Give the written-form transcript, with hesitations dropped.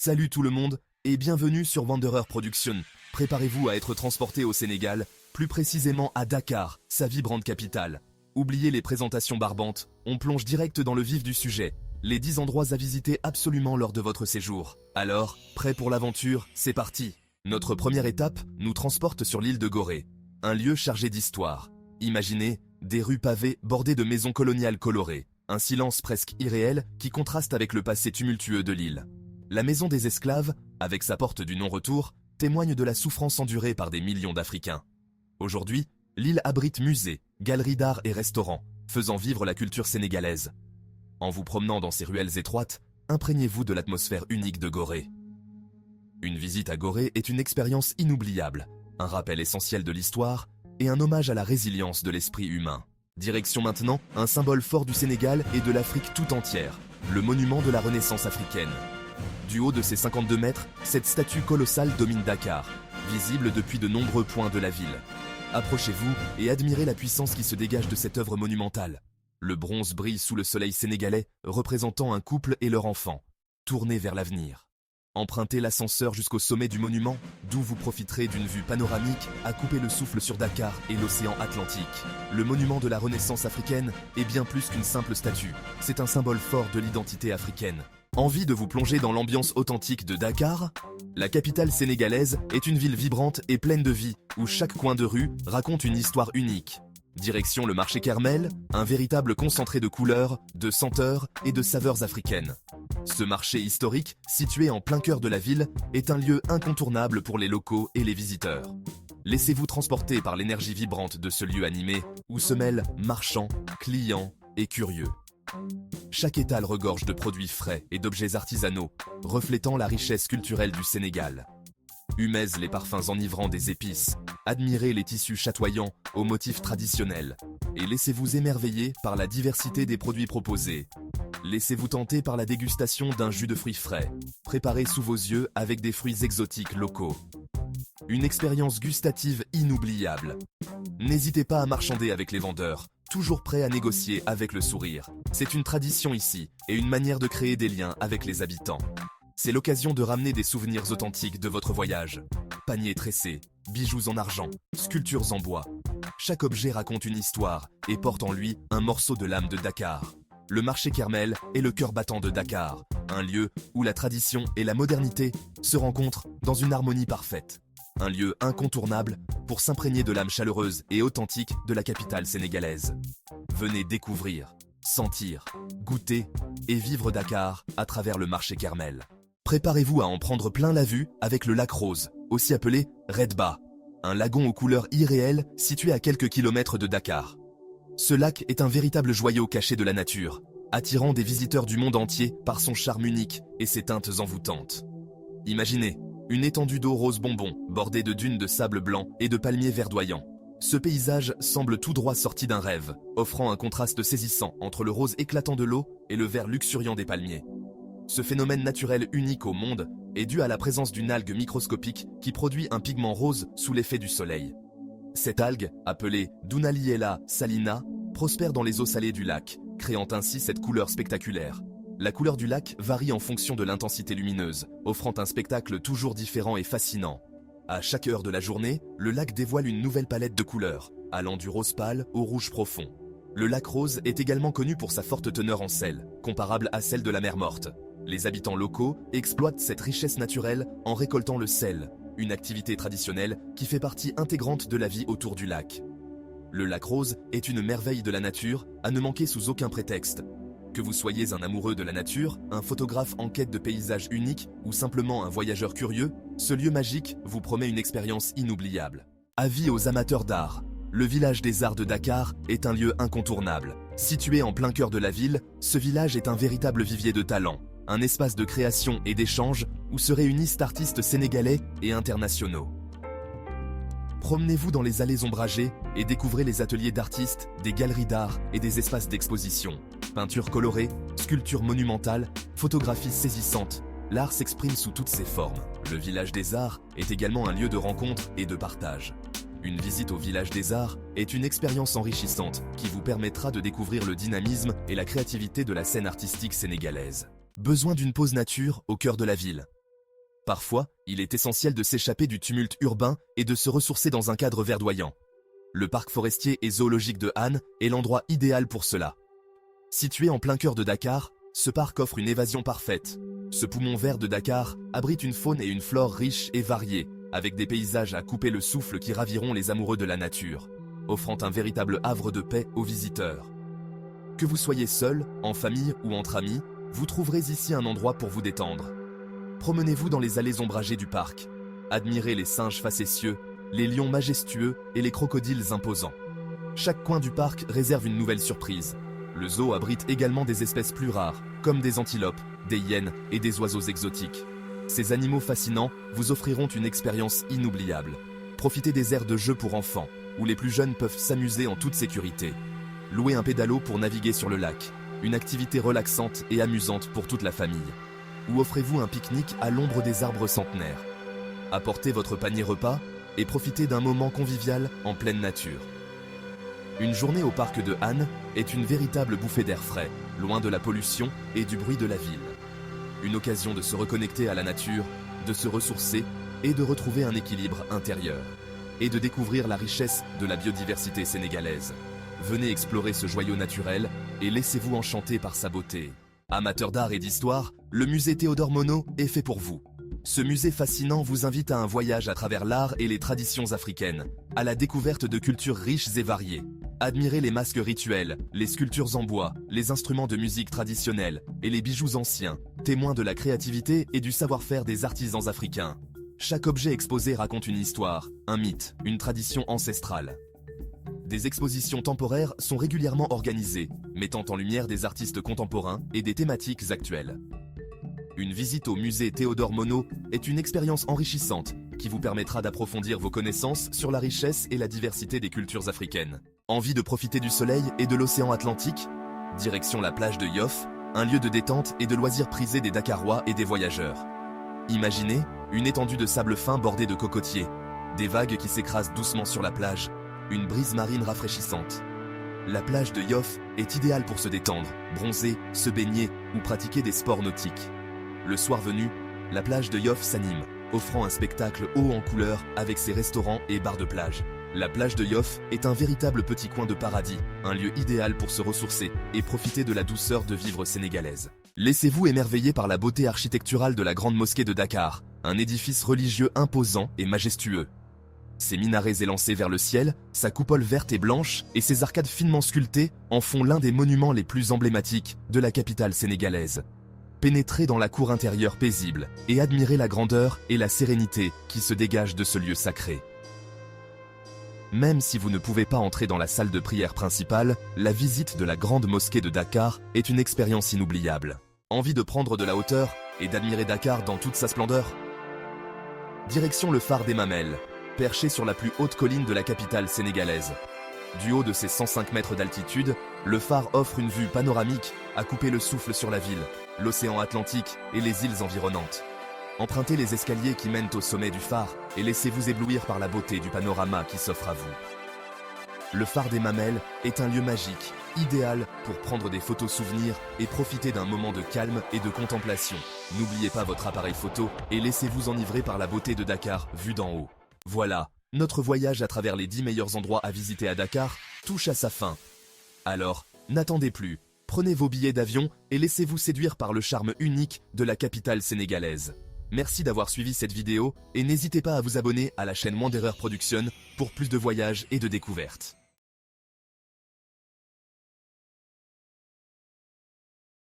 Salut tout le monde et bienvenue sur Wanderer Production. Préparez-vous à être transporté au Sénégal, plus précisément à Dakar, sa vibrante capitale. Oubliez les présentations barbantes, on plonge direct dans le vif du sujet. Les 10 endroits à visiter absolument lors de votre séjour. Alors, prêt pour l'aventure, c'est parti. Notre première étape nous transporte sur l'île de Gorée, un lieu chargé d'histoire. Imaginez des rues pavées bordées de maisons coloniales colorées, un silence presque irréel qui contraste avec le passé tumultueux de l'île. La maison des esclaves, avec sa porte du non-retour, témoigne de la souffrance endurée par des millions d'Africains. Aujourd'hui, l'île abrite musées, galeries d'art et restaurants, faisant vivre la culture sénégalaise. En vous promenant dans ces ruelles étroites, imprégnez-vous de l'atmosphère unique de Gorée. Une visite à Gorée est une expérience inoubliable, un rappel essentiel de l'histoire et un hommage à la résilience de l'esprit humain. Direction maintenant un symbole fort du Sénégal et de l'Afrique tout entière, le monument de la Renaissance africaine. Du haut de ses 52 mètres, cette statue colossale domine Dakar, visible depuis de nombreux points de la ville. Approchez-vous et admirez la puissance qui se dégage de cette œuvre monumentale. Le bronze brille sous le soleil sénégalais, représentant un couple et leur enfant, tournés vers l'avenir. Empruntez l'ascenseur jusqu'au sommet du monument, d'où vous profiterez d'une vue panoramique à couper le souffle sur Dakar et l'océan Atlantique. Le monument de la Renaissance africaine est bien plus qu'une simple statue, c'est un symbole fort de l'identité africaine. Envie de vous plonger dans l'ambiance authentique de Dakar? La capitale sénégalaise est une ville vibrante et pleine de vie, où chaque coin de rue raconte une histoire unique. Direction le marché Kermel, un véritable concentré de couleurs, de senteurs et de saveurs africaines. Ce marché historique, situé en plein cœur de la ville, est un lieu incontournable pour les locaux et les visiteurs. Laissez-vous transporter par l'énergie vibrante de ce lieu animé, où se mêlent marchands, clients et curieux. Chaque étal regorge de produits frais et d'objets artisanaux, reflétant la richesse culturelle du Sénégal. Humez les parfums enivrants des épices, admirez les tissus chatoyants aux motifs traditionnels, et laissez-vous émerveiller par la diversité des produits proposés. Laissez-vous tenter par la dégustation d'un jus de fruits frais, préparé sous vos yeux avec des fruits exotiques locaux. Une expérience gustative inoubliable. N'hésitez pas à marchander avec les vendeurs, toujours prêts à négocier avec le sourire. C'est une tradition ici, et une manière de créer des liens avec les habitants. C'est l'occasion de ramener des souvenirs authentiques de votre voyage. Paniers tressés, bijoux en argent, sculptures en bois. Chaque objet raconte une histoire et porte en lui un morceau de l'âme de Dakar. Le marché Kermel est le cœur battant de Dakar, un lieu où la tradition et la modernité se rencontrent dans une harmonie parfaite. Un lieu incontournable pour s'imprégner de l'âme chaleureuse et authentique de la capitale sénégalaise. Venez découvrir, sentir, goûter et vivre Dakar à travers le marché Kermel. Préparez-vous à en prendre plein la vue avec le lac Rose, aussi appelé Redba, un lagon aux couleurs irréelles situé à quelques kilomètres de Dakar. Ce lac est un véritable joyau caché de la nature, attirant des visiteurs du monde entier par son charme unique et ses teintes envoûtantes. Imaginez une étendue d'eau rose bonbon, bordée de dunes de sable blanc et de palmiers verdoyants. Ce paysage semble tout droit sorti d'un rêve, offrant un contraste saisissant entre le rose éclatant de l'eau et le vert luxuriant des palmiers. Ce phénomène naturel unique au monde est dû à la présence d'une algue microscopique qui produit un pigment rose sous l'effet du soleil. Cette algue, appelée Dunaliella salina, prospère dans les eaux salées du lac, créant ainsi cette couleur spectaculaire. La couleur du lac varie en fonction de l'intensité lumineuse, offrant un spectacle toujours différent et fascinant. À chaque heure de la journée, le lac dévoile une nouvelle palette de couleurs, allant du rose pâle au rouge profond. Le lac Rose est également connu pour sa forte teneur en sel, comparable à celle de la mer Morte. Les habitants locaux exploitent cette richesse naturelle en récoltant le sel, une activité traditionnelle qui fait partie intégrante de la vie autour du lac. Le lac Rose est une merveille de la nature à ne manquer sous aucun prétexte. Que vous soyez un amoureux de la nature, un photographe en quête de paysages uniques ou simplement un voyageur curieux, ce lieu magique vous promet une expérience inoubliable. Avis aux amateurs d'art. Le village des arts de Dakar est un lieu incontournable. Situé en plein cœur de la ville, ce village est un véritable vivier de talents, un espace de création et d'échange où se réunissent artistes sénégalais et internationaux. Promenez-vous dans les allées ombragées et découvrez les ateliers d'artistes, des galeries d'art et des espaces d'exposition. Peintures colorées, sculptures monumentales, photographies saisissantes, l'art s'exprime sous toutes ses formes. Le village des arts est également un lieu de rencontre et de partage. Une visite au village des arts est une expérience enrichissante qui vous permettra de découvrir le dynamisme et la créativité de la scène artistique sénégalaise. Besoin d'une pause nature au cœur de la ville? Parfois, il est essentiel de s'échapper du tumulte urbain et de se ressourcer dans un cadre verdoyant. Le parc forestier et zoologique de Han est l'endroit idéal pour cela. Situé en plein cœur de Dakar, ce parc offre une évasion parfaite. Ce poumon vert de Dakar abrite une faune et une flore riches et variées, avec des paysages à couper le souffle qui raviront les amoureux de la nature, offrant un véritable havre de paix aux visiteurs. Que vous soyez seul, en famille ou entre amis, vous trouverez ici un endroit pour vous détendre. Promenez-vous dans les allées ombragées du parc. Admirez les singes facétieux, les lions majestueux et les crocodiles imposants. Chaque coin du parc réserve une nouvelle surprise. Le zoo abrite également des espèces plus rares, comme des antilopes, des hyènes et des oiseaux exotiques. Ces animaux fascinants vous offriront une expérience inoubliable. Profitez des aires de jeux pour enfants, où les plus jeunes peuvent s'amuser en toute sécurité. Louez un pédalo pour naviguer sur le lac, une activité relaxante et amusante pour toute la famille. Ou offrez-vous un pique-nique à l'ombre des arbres centenaires. Apportez votre panier repas et profitez d'un moment convivial en pleine nature. Une journée au parc de Han est une véritable bouffée d'air frais, loin de la pollution et du bruit de la ville. Une occasion de se reconnecter à la nature, de se ressourcer et de retrouver un équilibre intérieur. Et de découvrir la richesse de la biodiversité sénégalaise. Venez explorer ce joyau naturel et laissez-vous enchanter par sa beauté. Amateurs d'art et d'histoire, le musée Théodore Monod est fait pour vous. Ce musée fascinant vous invite à un voyage à travers l'art et les traditions africaines, à la découverte de cultures riches et variées. Admirez les masques rituels, les sculptures en bois, les instruments de musique traditionnels et les bijoux anciens, témoins de la créativité et du savoir-faire des artisans africains. Chaque objet exposé raconte une histoire, un mythe, une tradition ancestrale. Des expositions temporaires sont régulièrement organisées, mettant en lumière des artistes contemporains et des thématiques actuelles. Une visite au musée Théodore Monod est une expérience enrichissante qui vous permettra d'approfondir vos connaissances sur la richesse et la diversité des cultures africaines. Envie de profiter du soleil et de l'océan Atlantique? Direction la plage de Yoff, un lieu de détente et de loisirs prisé des Dakarois et des voyageurs. Imaginez une étendue de sable fin bordée de cocotiers, des vagues qui s'écrasent doucement sur la plage, une brise marine rafraîchissante. La plage de Yoff est idéale pour se détendre, bronzer, se baigner ou pratiquer des sports nautiques. Le soir venu, la plage de Yoff s'anime, offrant un spectacle haut en couleurs avec ses restaurants et bars de plage. La plage de Yoff est un véritable petit coin de paradis, un lieu idéal pour se ressourcer et profiter de la douceur de vivre sénégalaise. Laissez-vous émerveiller par la beauté architecturale de la grande mosquée de Dakar, un édifice religieux imposant et majestueux. Ses minarets élancés vers le ciel, sa coupole verte et blanche et ses arcades finement sculptées en font l'un des monuments les plus emblématiques de la capitale sénégalaise. Pénétrez dans la cour intérieure paisible et admirez la grandeur et la sérénité qui se dégagent de ce lieu sacré. Même si vous ne pouvez pas entrer dans la salle de prière principale, la visite de la grande mosquée de Dakar est une expérience inoubliable. Envie de prendre de la hauteur et d'admirer Dakar dans toute sa splendeur? Direction le phare des Mamelles, perché sur la plus haute colline de la capitale sénégalaise. Du haut de ses 105 mètres d'altitude, le phare offre une vue panoramique à couper le souffle sur la ville, l'océan Atlantique et les îles environnantes. Empruntez les escaliers qui mènent au sommet du phare et laissez-vous éblouir par la beauté du panorama qui s'offre à vous. Le phare des Mamelles est un lieu magique, idéal pour prendre des photos souvenirs et profiter d'un moment de calme et de contemplation. N'oubliez pas votre appareil photo et laissez-vous enivrer par la beauté de Dakar vue d'en haut. Voilà, notre voyage à travers les 10 meilleurs endroits à visiter à Dakar touche à sa fin. Alors, n'attendez plus, prenez vos billets d'avion et laissez-vous séduire par le charme unique de la capitale sénégalaise. Merci d'avoir suivi cette vidéo et n'hésitez pas à vous abonner à la chaîne Wanderer Production pour plus de voyages et de découvertes.